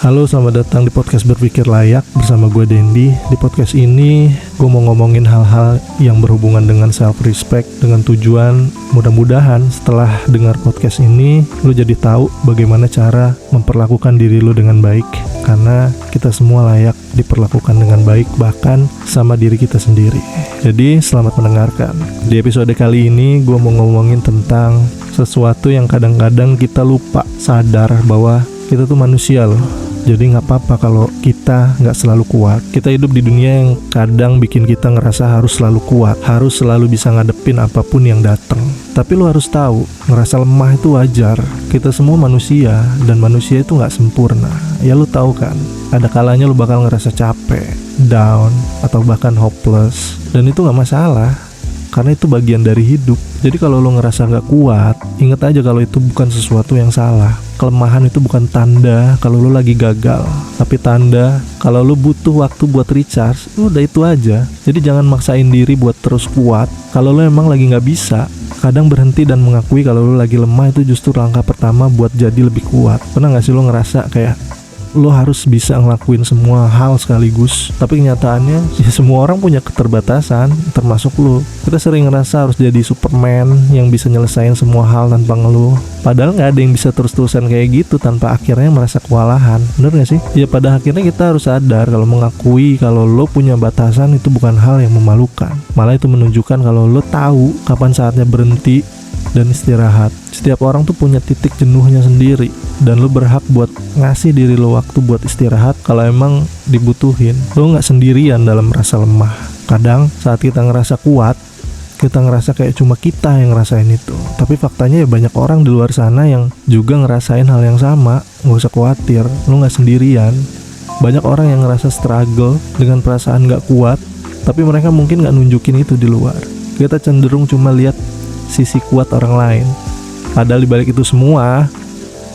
Halo, selamat datang di podcast Berpikir Layak bersama gue Dendi. Di podcast ini gue mau ngomongin hal-hal yang berhubungan dengan self-respect, dengan tujuan mudah-mudahan setelah dengar podcast ini lu jadi tahu bagaimana cara memperlakukan diri lu dengan baik. Karena kita semua layak diperlakukan dengan baik, bahkan sama diri kita sendiri. Jadi selamat mendengarkan. Di episode kali ini gue mau ngomongin tentang sesuatu yang kadang-kadang kita lupa sadar bahwa kita tuh manusia loh. Jadi gak apa-apa kalau kita gak selalu kuat. Kita hidup di dunia yang kadang bikin kita ngerasa harus selalu kuat, harus selalu bisa ngadepin apapun yang datang. Tapi lu harus tahu, ngerasa lemah itu wajar. Kita semua manusia, dan manusia itu gak sempurna. Ya lu tahu kan, ada kalanya lu bakal ngerasa capek, down, atau bahkan hopeless. Dan itu gak masalah, karena itu bagian dari hidup. Jadi kalau lo ngerasa gak kuat, ingat aja kalau itu bukan sesuatu yang salah. Kelemahan itu bukan tanda kalau lo lagi gagal, tapi tanda kalau lo butuh waktu buat recharge. Udah itu aja. Jadi jangan maksain diri buat terus kuat. Kalau lo emang lagi gak bisa, kadang berhenti dan mengakui kalau lo lagi lemah itu justru langkah pertama buat jadi lebih kuat. Pernah gak sih lo ngerasa kayak lo harus bisa ngelakuin semua hal sekaligus, tapi kenyataannya ya semua orang punya keterbatasan, termasuk lo. Kita sering ngerasa harus jadi Superman yang bisa nyelesain semua hal tanpa ngeluh. Padahal gak ada yang bisa terus-terusan kayak gitu tanpa akhirnya merasa kewalahan. Bener gak sih? Ya pada akhirnya kita harus sadar kalau mengakui kalau lo punya batasan itu bukan hal yang memalukan. Malah itu menunjukkan kalau lo tahu kapan saatnya berhenti dan istirahat. Setiap orang tuh punya titik jenuhnya sendiri, dan lo berhak buat ngasih diri lo waktu buat istirahat kalau emang dibutuhin. Lo gak sendirian dalam merasa lemah. Kadang saat kita ngerasa kuat, kita ngerasa kayak cuma kita yang ngerasain itu. Tapi faktanya ya banyak orang di luar sana yang juga ngerasain hal yang sama. Gak usah khawatir, lo gak sendirian. Banyak orang yang ngerasa struggle dengan perasaan gak kuat, tapi mereka mungkin gak nunjukin itu di luar. Kita cenderung cuma lihat sisi kuat orang lain, padahal dibalik itu semua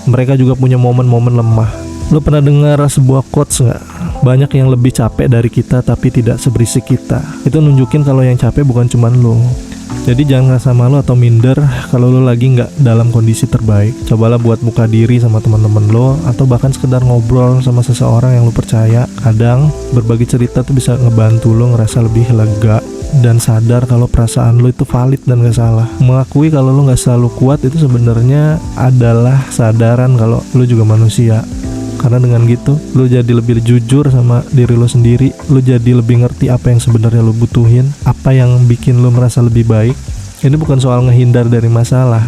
mereka juga punya momen-momen lemah. Lo pernah dengar sebuah quotes gak? Banyak yang lebih capek dari kita tapi tidak seberisik kita. Itu nunjukin kalau yang capek bukan cuma lo. Jadi jangan ngerasa malu atau minder kalau lo lagi gak dalam kondisi terbaik. Cobalah buat buka diri sama teman-teman lo, atau bahkan sekedar ngobrol sama seseorang yang lo percaya. Kadang berbagi cerita tuh bisa ngebantu lo ngerasa lebih lega dan sadar kalau perasaan lo itu valid dan gak salah. Mengakui kalau lo gak selalu kuat itu sebenarnya adalah sadaran kalau lo juga manusia. Karena dengan gitu lo jadi lebih jujur sama diri lo sendiri. Lo jadi lebih ngerti apa yang sebenarnya lo butuhin, apa yang bikin lo merasa lebih baik. Ini bukan soal ngehindar dari masalah,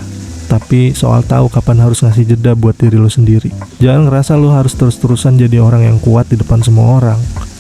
tapi soal tahu kapan harus ngasih jeda buat diri lo sendiri. Jangan ngerasa lo harus terus-terusan jadi orang yang kuat di depan semua orang.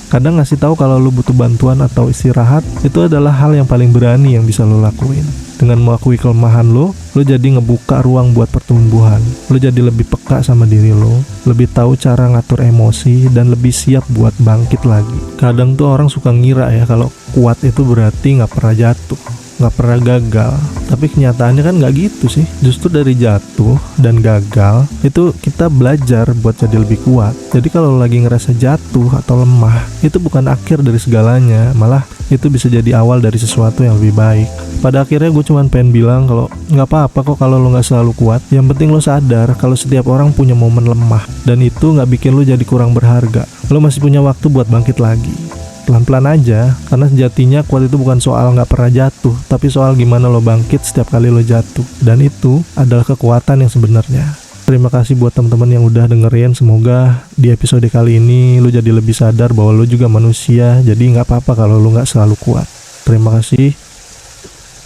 Kadang ngasih tahu kalau lo butuh bantuan atau istirahat itu adalah hal yang paling berani yang bisa lo lakuin. Dengan mengakui kelemahan lo jadi ngebuka ruang buat pertumbuhan. Lo jadi lebih peka sama diri lo, lebih tahu cara ngatur emosi, dan lebih siap buat bangkit lagi. Kadang tuh orang suka ngira ya kalau kuat itu berarti gak pernah jatuh, gak pernah gagal. Tapi kenyataannya kan gak gitu sih. Justru dari jatuh dan gagal itu kita belajar buat jadi lebih kuat. Jadi kalau lagi ngerasa jatuh atau lemah, itu bukan akhir dari segalanya, malah itu bisa jadi awal dari sesuatu yang lebih baik. Pada akhirnya gue cuman pengen bilang kalau gak apa-apa kok kalau lo gak selalu kuat. Yang penting lo sadar kalau setiap orang punya momen lemah, dan itu gak bikin lo jadi kurang berharga. Lo masih punya waktu buat bangkit lagi. Pelan-pelan aja, karena sejatinya kuat itu bukan soal gak pernah jatuh, tapi soal gimana lo bangkit setiap kali lo jatuh. Dan itu adalah kekuatan yang sebenarnya. Terima kasih buat teman-teman yang udah dengerin. Semoga di episode kali ini lo jadi lebih sadar bahwa lo juga manusia. Jadi gak apa-apa kalau lo gak selalu kuat. Terima kasih.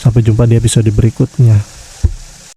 Sampai jumpa di episode berikutnya.